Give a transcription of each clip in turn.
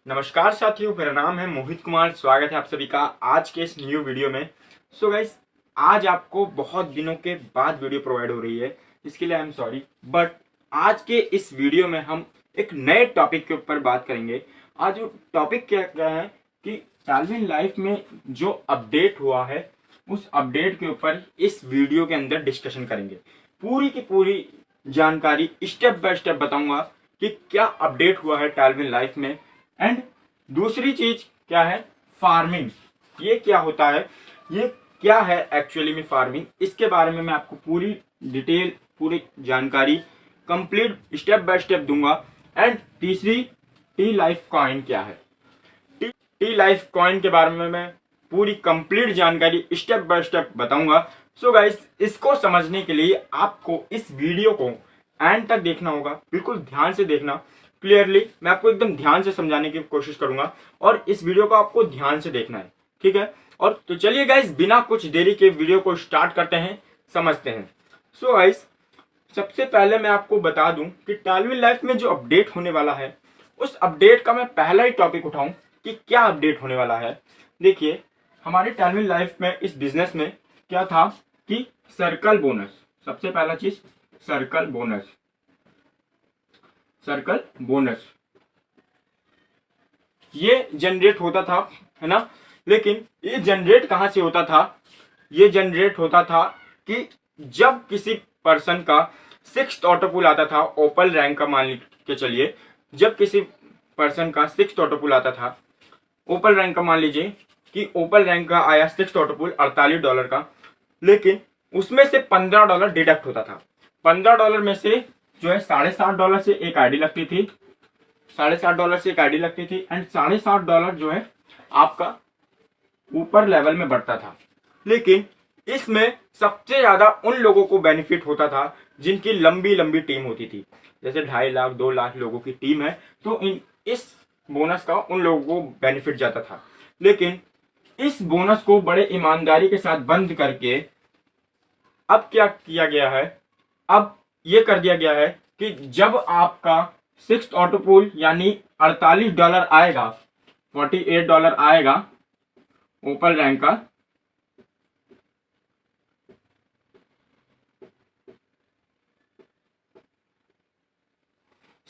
नमस्कार साथियों, मेरा नाम है मोहित कुमार। स्वागत है आप सभी का आज के इस न्यू वीडियो में। सो गाइस, आज आपको बहुत दिनों के बाद वीडियो प्रोवाइड हो रही है, इसके लिए आई एम सॉरी। बट आज के इस वीडियो में हम एक नए टॉपिक के ऊपर बात करेंगे। आज वो टॉपिक क्या है कि टालविन लाइफ में जो अपडेट हुआ है उस अपडेट के ऊपर इस वीडियो के अंदर डिस्कशन करेंगे। पूरी की पूरी जानकारी स्टेप बाय स्टेप बताऊंगा कि क्या अपडेट हुआ है टालविन लाइफ में। एंड दूसरी चीज क्या है, फार्मिंग। ये क्या होता है, ये क्या है एक्चुअली में फार्मिंग, इसके बारे में मैं आपको पूरी डिटेल पूरी जानकारी कंप्लीट स्टेप बाय स्टेप दूंगा। एंड तीसरी, टी लाइफ कॉइन क्या है, टी लाइफ कॉइन के बारे में मैं पूरी कंप्लीट जानकारी स्टेप बाय स्टेप बताऊंगा। सो गाइस, इसको समझने के लिए आपको इस वीडियो को एंड तक देखना होगा, बिल्कुल ध्यान से देखना। क्लियरली मैं आपको एकदम ध्यान से समझाने की कोशिश करूंगा और इस वीडियो को आपको ध्यान से देखना है, ठीक है। और तो चलिए गाइस, बिना कुछ देरी के वीडियो को स्टार्ट करते हैं, समझते हैं। सो गाइस, सबसे पहले मैं आपको बता दूं कि टालविन लाइफ में जो अपडेट होने वाला है उस अपडेट का मैं पहला ही टॉपिक उठाऊं कि क्या अपडेट होने वाला है। देखिए, हमारे टालविन लाइफ में इस बिजनेस में क्या था कि सर्कल बोनस, सबसे पहला चीज सर्कल बोनस। सर्कल बोनस ये जनरेट होता था, है ना। लेकिन ये जनरेट कहां से होता था, ये जनरेट होता था कि जब किसी पर्सन का 6th ऑटो पुल आता था, ओपल रैंक का मान के चलिए, जब किसी पर्सन का 6th ऑटो पुल आता था, ओपल रैंक का मान लीजिए कि ओपल रैंक का आया 6th ऑटो पुल $48 का, लेकिन उसमें से $15 डिडक्ट होता था। $15 में से जो है $60 से एक आईडी लगती थी, $60 से एक आईडी लगती थी। एंड $60 जो है आपका ऊपर लेवल में बढ़ता था। लेकिन इसमें सबसे ज्यादा उन लोगों को बेनिफिट होता था जिनकी लंबी लंबी टीम होती थी। जैसे 2.5 लाख 2 लाख लोगों की टीम है तो इस बोनस का उन लोगों को बेनिफिट जाता था। लेकिन इस बोनस को बड़े ईमानदारी के साथ बंद करके अब क्या किया गया है, अब ये कर दिया गया है कि जब आपका 6th ऑटो पुल यानी $48 आएगा, $48 आएगा ओपल रैंक का,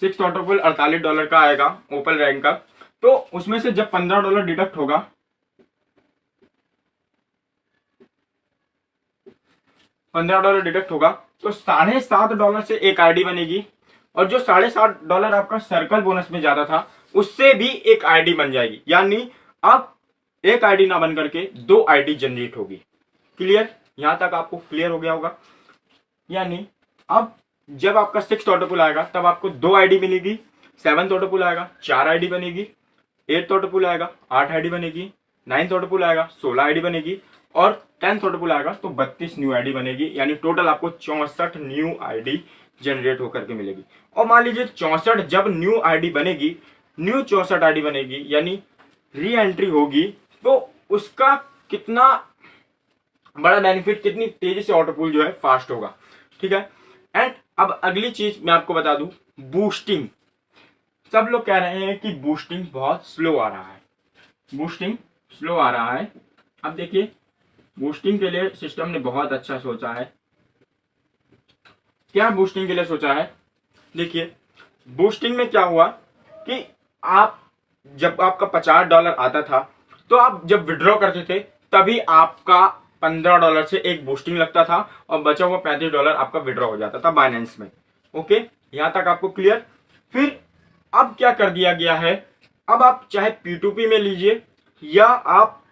$6th ऑटो पुल $48 का आएगा ओपल रैंक का, तो उसमें से जब $15 डिडक्ट होगा, $15 डिडक्ट होगा तो $7.5 से एक आईडी बनेगी। और जो $7.5 आपका सर्कल बोनस में ज्यादा था उससे भी एक आईडी बन जाएगी। यानी अब एक आईडी ना बन करके 2 आईडी जनरेट होगी। क्लियर, यहां तक आपको क्लियर हो गया होगा। यानी अब जब आपका 6th ऑटो पुल आएगा तब आपको 2 आईडी मिलेगी, 7th ऑटो पुल आएगा 4 आईडी बनेगी, 8th ऑटो पुल आएगा 8 आईडी बनेगी, 9th ऑटो पुल आएगा 16 आईडी बनेगी और 10th ऑटो पुल आएगा तो 32 न्यू आईडी बनेगी। यानी टोटल आपको 64 न्यू आईडी जनरेट होकर के मिलेगी। और मान लीजिए 64 जब न्यू आईडी बनेगी, न्यू 64 आईडी बनेगी यानी री एंट्री होगी, तो उसका कितना बड़ा बेनिफिट, कितनी तेजी से ऑटो पुल जो है फास्ट होगा, ठीक है। एंड अब अगली चीज मैं आपको बता दूं, बूस्टिंग। सब लोग कह रहे हैं कि बूस्टिंग बहुत स्लो आ रहा है, बूस्टिंग स्लो आ रहा है। अब देखिए, बूस्टिंग के लिए सिस्टम ने बहुत अच्छा सोचा है। क्या बूस्टिंग के लिए सोचा है, देखिए बूस्टिंग में क्या हुआ कि आप जब आपका $50 आता था तो आप जब विड्रॉ करते थे तभी आपका $15 से एक बूस्टिंग लगता था और बचा हुआ $35 आपका विड्रॉ हो जाता था बाइनेंस में। ओके, यहां तक आपको क्लियर। फिर अब क्या कर दिया गया है, अब आप चाहे P2P में लीजिए या आप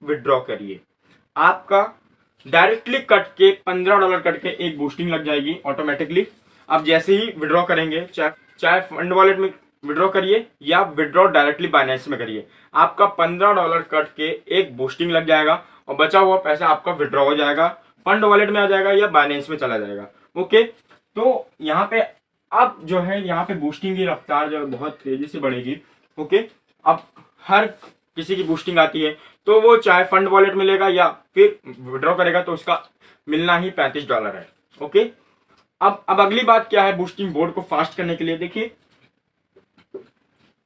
विड्रॉ करिए, आपका डायरेक्टली कट के $15 कट के एक बूस्टिंग लग जाएगी ऑटोमेटिकली। आप जैसे ही विड्रॉ करेंगे, चाहे फंड वॉलेट में विड्रॉ करिए या विड्रॉ डायरेक्टली बाइनेंस में करिए, आपका $15 कट के एक बूस्टिंग लग जाएगा और बचा हुआ पैसा आपका विड्रॉ हो जाएगा, फंड वॉलेट में आ जाएगा या बाइनेंस में चला जाएगा। ओके, तो यहाँ पे अब जो है, यहाँ पे बूस्टिंग की रफ्तार जो है बहुत तेजी से बढ़ेगी। ओके, अब हर किसी की बूस्टिंग आती है तो वो चाहे फंड वॉलेट में लेगा या फिर विड्रॉ करेगा तो उसका मिलना ही $35 है। ओके, अब अगली बात क्या है, बूस्टिंग बोर्ड को फास्ट करने के लिए देखिए,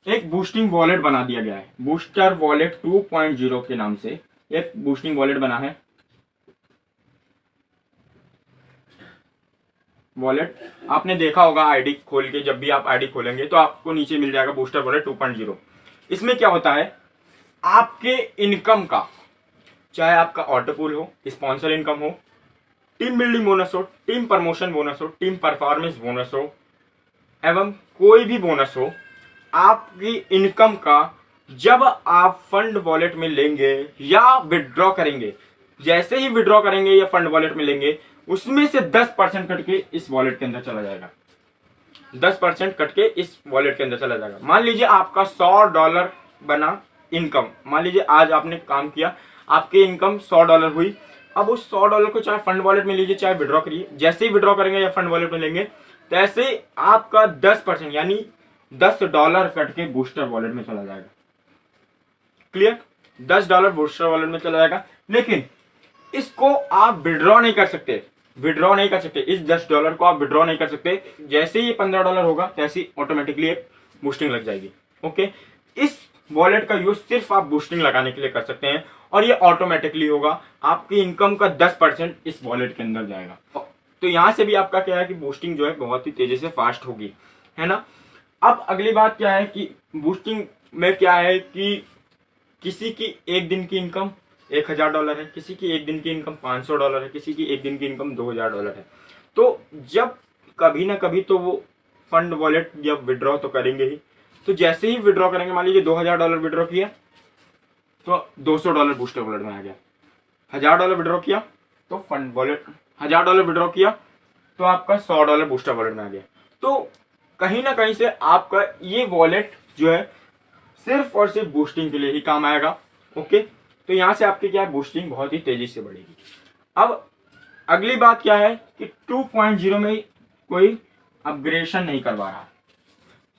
एक बूस्टिंग वॉलेट बना दिया गया है, बूस्टर वॉलेट 2.0 के नाम से एक बूस्टिंग वॉलेट बना है। वॉलेट आपने देखा होगा आईडी खोल के, जब भी आप आईडी खोलेंगे तो आपको नीचे मिल जाएगा बूस्टर वॉलेट 2.0। इसमें क्या होता है, आपके इनकम का, चाहे आपका ऑटो पूल हो, स्पॉन्सर इनकम हो, टीम बिल्डिंग बोनस हो, टीम प्रमोशन बोनस हो, टीम परफॉर्मेंस बोनस हो, एवं कोई भी बोनस हो, आपकी इनकम का जब आप फंड वॉलेट में लेंगे या विड्रॉ करेंगे, जैसे ही विड्रॉ करेंगे या फंड वॉलेट में लेंगे, उसमें से 10% कट के इस वॉलेट के अंदर चला जाएगा। 10% कट के इस वॉलेट के अंदर चला जाएगा। मान लीजिए आपका $100 बना इनकम, मान लीजिए आज आपने काम किया, आपकी इनकम $100 हुई। अब उस $100 को चाहे फंड वॉलेट में लीजिए चाहे विड्रॉ करिए, जैसे ही विड्रॉ करेंगे या फंड वॉलेट में लेंगे तैसे आपका 10% यानी $10 कट के बूस्टर वॉलेट में चला जाएगा। क्लियर? $10 बूस्टर वॉलेट में चला जाएगा, लेकिन इसको आप विड्रॉ नहीं कर सकते, विड्रॉ नहीं कर सकते। इस $10 को आप विड्रॉ नहीं कर सकते। जैसे ही $15 होगा तैसे ही ऑटोमेटिकली एक बूस्टिंग लग जाएगी। ओके, इस वॉलेट का यूज सिर्फ आप बूस्टिंग लगाने के लिए कर सकते हैं और ये ऑटोमेटिकली होगा। आपकी इनकम का 10% इस वॉलेट के अंदर जाएगा। तो यहां से भी आपका क्या है कि बूस्टिंग जो है बहुत ही तेजी से फास्ट होगी, है ना। अब अगली बात क्या है कि बूस्टिंग में क्या है कि किसी की एक दिन की इनकम $1000 है, किसी की एक दिन की इनकम $500 है, किसी की एक दिन की इनकम $2000 है। तो जब कभी ना कभी तो वो फंड वॉलेट या विड्रॉ तो करेंगे ही। तो जैसे ही विड्रॉ करेंगे, मान लीजिए $2000 विड्रॉ किया तो $200 बूस्टर वॉलेट में आ गया। $1000 विड्रॉ किया तो फंड वॉलेट, $1000 विड्रॉ किया तो आपका $100 बूस्टर वॉलेट में आ गया। तो कहीं ना कहीं से आपका ये वॉलेट जो है सिर्फ और सिर्फ बूस्टिंग के लिए ही काम आएगा। ओके, तो यहां से आपकी क्या है, बूस्टिंग बहुत ही तेजी से बढ़ेगी। अब अगली बात क्या है कि 2.0 में कोई अपग्रेडेशन नहीं करवा रहा।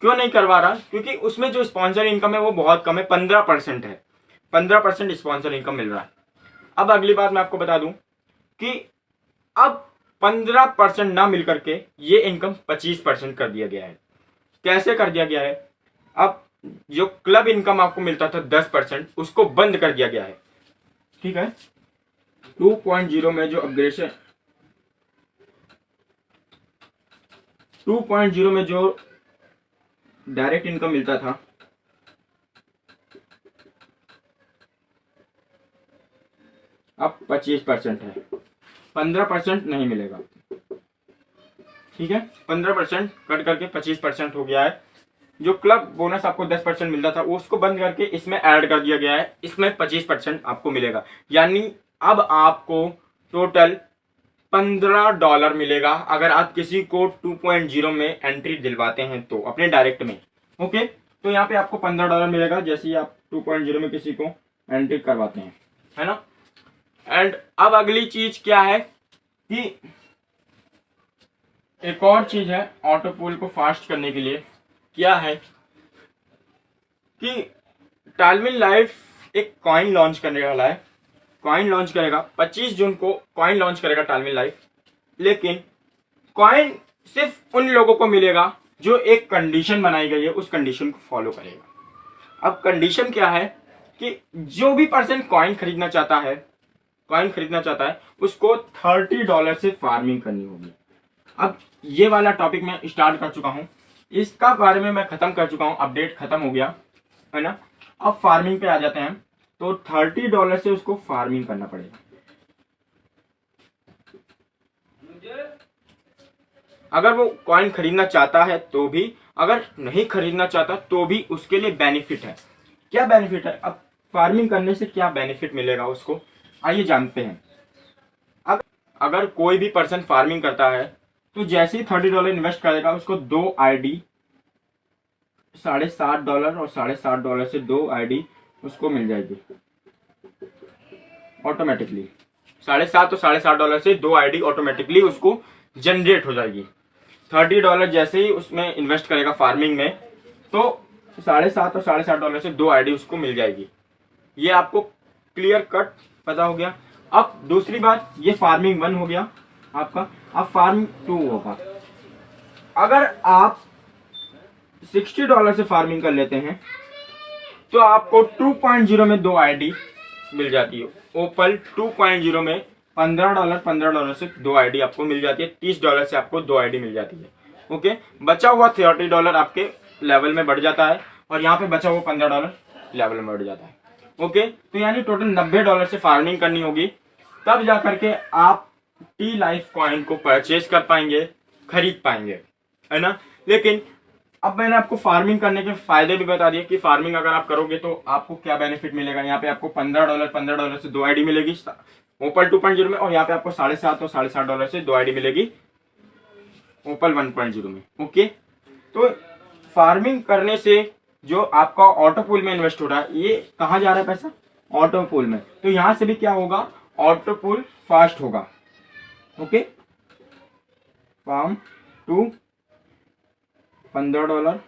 क्यों नहीं करवा रहा? क्योंकि उसमें जो स्पॉन्सर इनकम है वो बहुत कम है, 15% है। 15% स्पॉन्सर इनकम मिल रहा है। अब अगली बात मैं आपको बता दूं कि अब 15% ना मिलकर के ये इनकम 25% कर दिया गया है। कैसे कर दिया गया है? अब जो क्लब इनकम आपको मिलता था 10%, उसको बंद कर दिया गया है। ठीक है, 2.0 में जो अपग्रेडेशन, 2.0 में जो डायरेक्ट इनकम मिलता था अब 25% है, 15% नहीं मिलेगा। ठीक है, 15% कट करके 25% हो गया है। जो क्लब बोनस आपको 10% मिलता था उसको बंद करके इसमें ऐड कर दिया गया है, इसमें 25% आपको मिलेगा। यानी अब आपको टोटल $15 मिलेगा अगर आप किसी को 2.0 में एंट्री दिलवाते हैं तो अपने डायरेक्ट में। ओके, तो यहाँ पे आपको $15 मिलेगा जैसे ही आप 2.0 में किसी को एंट्री करवाते हैं, है ना। एंड अब अगली चीज क्या है कि एक और चीज है ऑटो पूल को फास्ट करने के लिए, क्या है कि टालविन लाइफ एक कॉइन लॉन्च करने वाला है। कॉइन लॉन्च करेगा 25 जून को, कॉइन लॉन्च करेगा टालविन लाइफ। लेकिन कॉइन सिर्फ उन लोगों को मिलेगा जो एक कंडीशन बनाई गई है, उस कंडीशन को फॉलो करेगा। अब कंडीशन क्या है कि जो भी पर्सन कॉइन खरीदना चाहता है, कॉइन खरीदना चाहता है उसको $30 से फार्मिंग करनी होगी। अब ये वाला टॉपिक मैं स्टार्ट कर चुका हूं, इसका बारे में मैं खत्म कर चुका हूं, अपडेट खत्म हो गया है ना। अब फार्मिंग पे आ जाते हैं। तो $30 से उसको फार्मिंग करना पड़ेगा। अगर वो कॉइन खरीदना चाहता है तो भी, अगर नहीं खरीदना चाहता तो भी उसके लिए बेनिफिट है। क्या बेनिफिट है? अब फार्मिंग करने से क्या बेनिफिट मिलेगा उसको, आइए जानते हैं। अगर कोई भी पर्सन फार्मिंग करता है तो जैसे ही $30 इन्वेस्ट करेगा उसको 2 ID $60 और $60 से 2 ID उसको मिल जाएगी ऑटोमेटिकली। 60 और $60 से 2 ID ऑटोमेटिकली उसको जनरेट हो जाएगी। $30 जैसे ही उसमें इन्वेस्ट करेगा फार्मिंग में तो 60 और $60 से 2 ID उसको मिल जाएगी। ये आपको क्लियर कट पता हो गया। अब दूसरी बात, ये फार्मिंग 1 हो गया आपका। अब फार्मिंग 2 होगा। अगर आप $60 से फार्मिंग कर लेते हैं तो आपको 2.0 में 2 आईडी मिल जाती है। ओपल 2.0 में $15 से 2 आईडी आपको मिल जाती है। $30 से आपको 2 आईडी मिल जाती है। ओके, बचा हुआ $30 आपके लेवल में बढ़ जाता है और यहाँ पे बचा हुआ $15 लेवल में बढ़ जाता है। ओके, तो यानी टोटल $90 से फार्मिंग करनी होगी, तब जा करके आप टी लाइफ कॉइन को परचेज कर पाएंगे, खरीद पाएंगे, है ना। लेकिन अब मैंने आपको फार्मिंग करने के फायदे भी बता दिए कि फार्मिंग अगर आप करोगे तो आपको क्या बेनिफिट मिलेगा। यहाँ पे आपको $15 से 2 आईडी मिलेगी ओपल 2.0 में, और यहाँ पे आपको $7.5 और $7.5 से 2 आईडी मिलेगी ओपल 1.0 में। ओके, तो फार्मिंग करने से जो आपका ऑटो पूल में इन्वेस्ट हो रहा है, ये कहाँ जा रहा है पैसा? ऑटो पूल में। तो यहां से भी क्या होगा? ऑटो पूल फास्ट होगा। Okay, farm to $15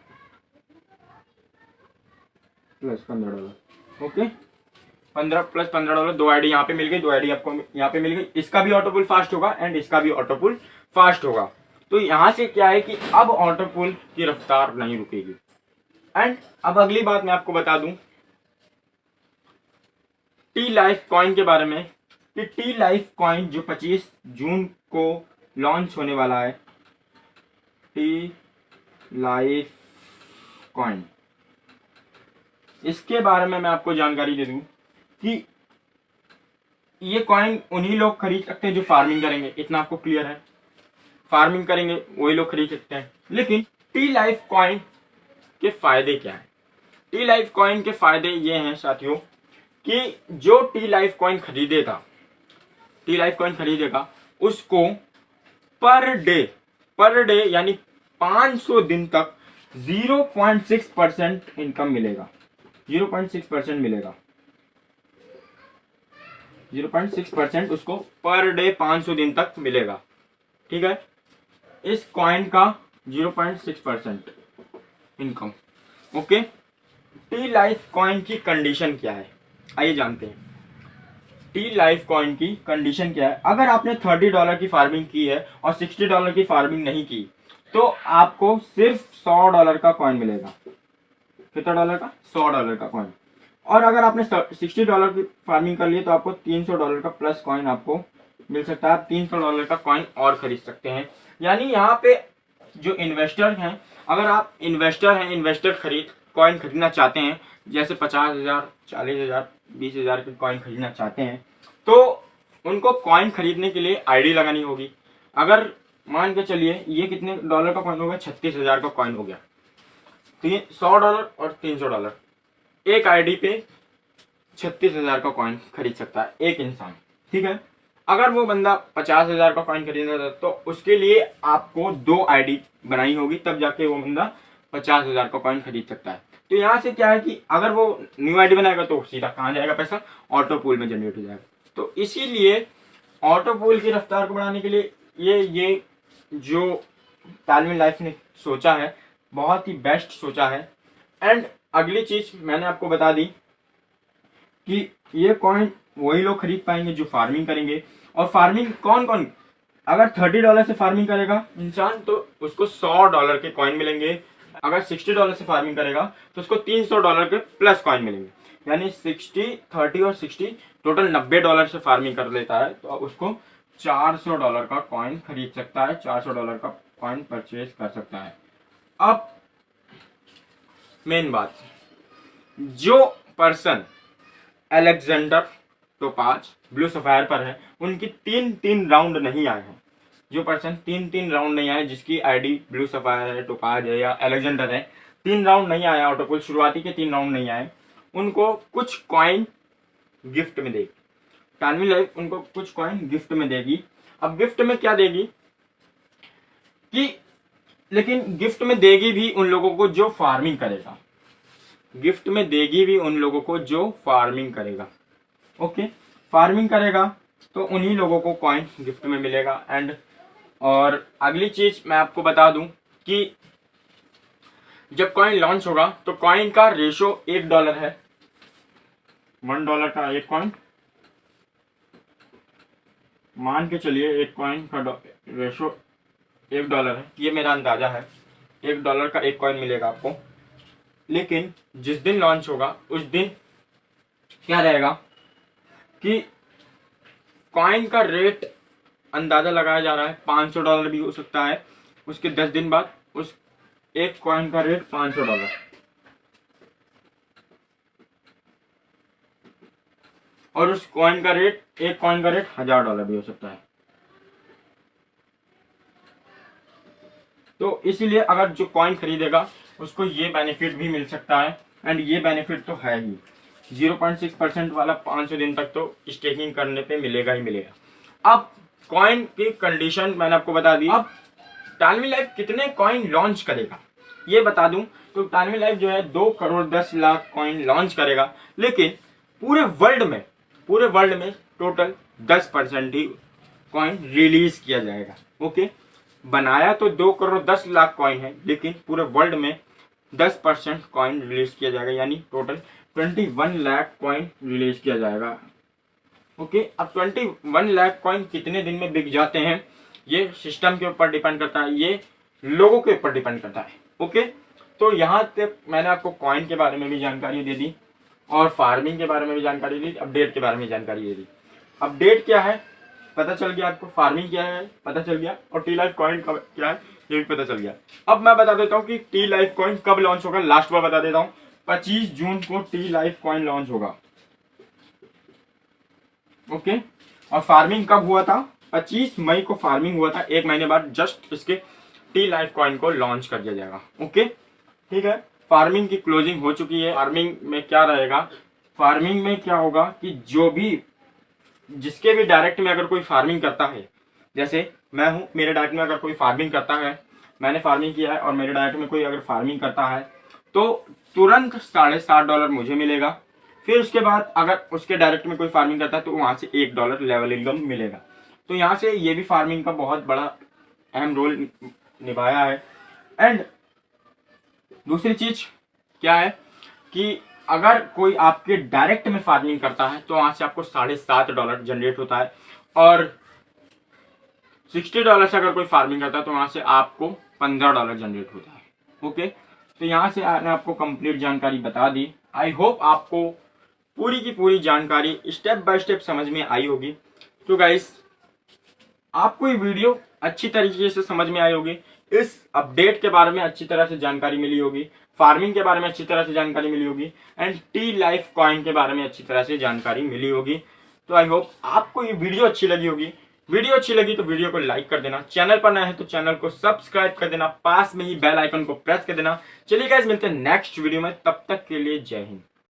plus $15। Okay, 15 plus $15, 2 ID यहाँ पे मिल गई, 2 आईडी आपको यहाँ पे मिल गई। इसका भी ऑटो पूल फास्ट होगा एंड इसका भी ऑटो पूल फास्ट होगा। तो यहां से क्या है कि अब ऑटो पूल की रफ्तार नहीं रुकेगी। एंड अब अगली बात मैं आपको बता दूं टी लाइफ कॉइन के बारे में कि टी लाइफ कॉइन जो 25 जून को लॉन्च होने वाला है, टी लाइफ कॉइन, इसके बारे में मैं आपको जानकारी दे दूं कि ये कॉइन उन्हीं लोग खरीद सकते हैं जो फार्मिंग करेंगे। इतना आपको क्लियर है, फार्मिंग करेंगे वही लोग खरीद सकते हैं। लेकिन टी लाइफ कॉइन के फायदे क्या है? टी लाइफ कॉइन के फायदे ये हैं साथियों कि जो टी लाइफ कॉइन खरीदेगा, उसको पर डे यानी 500 दिन तक 0.6% इनकम मिलेगा। 0.6% मिलेगा, 0.6% उसको पर डे 500 दिन तक मिलेगा। ठीक है, इस कॉइन का 0.6% income. Okay, tea life coin की कंडीशन क्या है, आइए जानते हैं। टी लाइफ कॉइन की कंडीशन क्या है? अगर आपने $30 की फार्मिंग की है और $60 की फार्मिंग नहीं की तो आपको सिर्फ $100 का कॉइन मिलेगा। कितना डॉलर का? $100 का कॉइन। और अगर आपने $60 की फार्मिंग कर ली तो आपको $300 का प्लस कॉइन आपको मिल सकता है। आप $300 का कॉइन और खरीद सकते हैं। यानी यहाँ पे जो इन्वेस्टर हैं, अगर आप इन्वेस्टर कॉइन खरीदना चाहते हैं, जैसे 50,000, 40,000, 20,000 के कॉइन खरीदना चाहते हैं, तो उनको कॉइन खरीदने के लिए आईडी लगानी होगी। अगर मान के चलिए ये कितने डॉलर का कॉइन हो गया? 36,000 का कॉइन हो गया। तो ये $100 और $300, एक आईडी पे 36,000 का कॉइन खरीद सकता है एक इंसान। ठीक है, अगर वो बंदा 50,000 का कॉइन खरीदना था तो उसके लिए आपको 2 आईडी बनानी होगी, तब जाके वो बंदा 50,000 का कॉइन खरीद सकता है। तो यहाँ से क्या है कि अगर वो न्यू आईडी बनाएगा तो सीधा कहाँ जाएगा पैसा? ऑटो पूल में जनरेट हो जाएगा। तो इसीलिए ऑटो पूल की रफ्तार को बढ़ाने के लिए ये जो तालमी लाइफ ने सोचा है, बहुत ही बेस्ट सोचा है। एंड अगली चीज मैंने आपको बता दी कि ये कॉइन वही लोग खरीद पाएंगे जो फार्मिंग करेंगे। और फार्मिंग कौन? अगर $30 से फार्मिंग करेगा इंसान तो उसको $100 के कॉइन मिलेंगे। अगर $60 से फार्मिंग करेगा तो उसको $300 के प्लस कॉइन मिलेंगे। यानी 60, 30 और 60 टोटल $90 से फार्मिंग कर लेता है तो उसको $400 का कॉइन खरीद सकता है, $400 का कॉइन परचेज कर सकता है। अब मेन बात, जो person Alexander topaz blue sapphire पर है, उनकी 3 राउंड नहीं आए हैं। जो पर्सन 3 राउंड नहीं आए, जिसकी आईडी ब्लू सफायर है, टोपाज है या अलेक्जेंडर है, 3 राउंड नहीं आया ऑटोपुल, शुरुआती के 3 राउंड नहीं आए, उनको कुछ कॉइन गिफ्ट में देगी तालमी लाइफ। उनको कुछ कॉइन गिफ्ट में देगी। अब गिफ्ट में क्या देगी कि, लेकिन गिफ्ट में देगी भी उन लोगों को जो फार्मिंग करेगा। गिफ्ट में देगी भी उन लोगों को जो फार्मिंग करेगा। ओके, फार्मिंग करेगा तो उन्हीं लोगों को कॉइन गिफ्ट में मिलेगा। एंड और अगली चीज मैं आपको बता दूं कि जब कॉइन लॉन्च होगा तो कॉइन का रेशो $1 है। $1 का एक कॉइन, मान के चलिए एक कॉइन का रेशो $1 है, ये मेरा अंदाजा है। $1 का एक कॉइन मिलेगा आपको। लेकिन जिस दिन लॉन्च होगा उस दिन क्या रहेगा कि कॉइन का रेट अंदाजा लगाया जा रहा है $500 भी हो सकता है। उसके 10 दिन बाद उस एक कॉइन का रेट $500 और उस कॉइन का रेट एक कॉइन का रेट $1000 भी हो सकता है। तो इसीलिए अगर जो कॉइन खरीदेगा उसको ये बेनिफिट भी मिल सकता है, एंड ये बेनिफिट तो है ही। 0.6% वाला 500 दिन तक तो स्टेकिंग करने पे मिलेगा ही मिलेगा। अब कॉइन की कंडीशन मैंने आपको बता दी। अब टालमी लाइफ कितने कॉइन लॉन्च करेगा ये बता दूं तो टालमी लाइफ जो है 2,10,00,000 कॉइन लॉन्च करेगा, लेकिन पूरे वर्ल्ड में टोटल 10% ही कॉइन रिलीज किया जाएगा। ओके, बनाया तो 2,10,00,000 कॉइन है, लेकिन पूरे वर्ल्ड में 10% कॉइन रिलीज किया जाएगा, यानी टोटल 21 लाख कॉइन रिलीज किया जाएगा। ओके, अब 21 लाख कॉइन कितने दिन में बिक जाते हैं ये सिस्टम के ऊपर डिपेंड करता है, ये लोगों के ऊपर डिपेंड करता है। ओके, तो यहाँ तक मैंने आपको कॉइन के बारे में भी जानकारी दे दी और फार्मिंग के बारे में भी जानकारी दी, अपडेट के बारे में जानकारी दे दी। अपडेट क्या है पता चल गया आपको, फार्मिंग क्या है पता चल गया, और टी लाइफ कॉइन क्या है ये भी पता चल गया। अब मैं बता देता हूँ कि टी लाइफ कॉइन कब लॉन्च होगा। लास्ट बार बता देता हूँ, 25 जून को टी लाइफ कॉइन लॉन्च होगा। ओके, और फार्मिंग कब हुआ था? 25 मई को फार्मिंग हुआ था, एक महीने बाद जस्ट इसके टी लाइफ कॉइन को लॉन्च कर दिया जाएगा। ओके, ठीक है, फार्मिंग की क्लोजिंग हो चुकी है। फार्मिंग में क्या रहेगा, फार्मिंग में क्या होगा कि जो भी जिसके भी डायरेक्ट में अगर कोई फार्मिंग करता है, जैसे मैं हूं, मेरे डायरेक्ट में अगर कोई फार्मिंग करता है, मैंने फार्मिंग किया है और मेरे डायरेक्ट में कोई अगर फार्मिंग करता है तो तुरंत $7.5 मुझे मिलेगा। फिर उसके बाद अगर उसके डायरेक्ट में कोई फार्मिंग करता है तो वहां से $1 लेवल इनकम मिलेगा। तो यहाँ से ये भी फार्मिंग का बहुत बड़ा अहम रोल निभाया है। एंड दूसरी चीज क्या है कि अगर कोई आपके डायरेक्ट में फार्मिंग करता है तो वहां से आपको $7.5 जनरेट होता है, और $60 से अगर कोई फार्मिंग करता है तो वहां से आपको $15 जनरेट होता है। ओके, तो यहाँ से मैंने आपको कंप्लीट जानकारी बता दी। आई होप आपको पूरी की पूरी जानकारी स्टेप बाय स्टेप समझ में आई होगी। तो गाइस, आपको ये वीडियो अच्छी तरीके से समझ में आई होगी, इस अपडेट के बारे में अच्छी तरह से जानकारी मिली होगी, फार्मिंग के बारे में अच्छी तरह से जानकारी मिली होगी, एंड टी लाइफ कॉइन के बारे में अच्छी तरह से जानकारी मिली होगी। तो आई होप आपको ये वीडियो अच्छी लगी होगी। वीडियो अच्छी लगी तो वीडियो को लाइक कर देना, चैनल पर नया है तो चैनल को सब्सक्राइब कर देना, पास में ही बेल आइकन को प्रेस कर देना। चलिए गाइस, मिलते हैं नेक्स्ट वीडियो में, तब तक के लिए जय हिंद।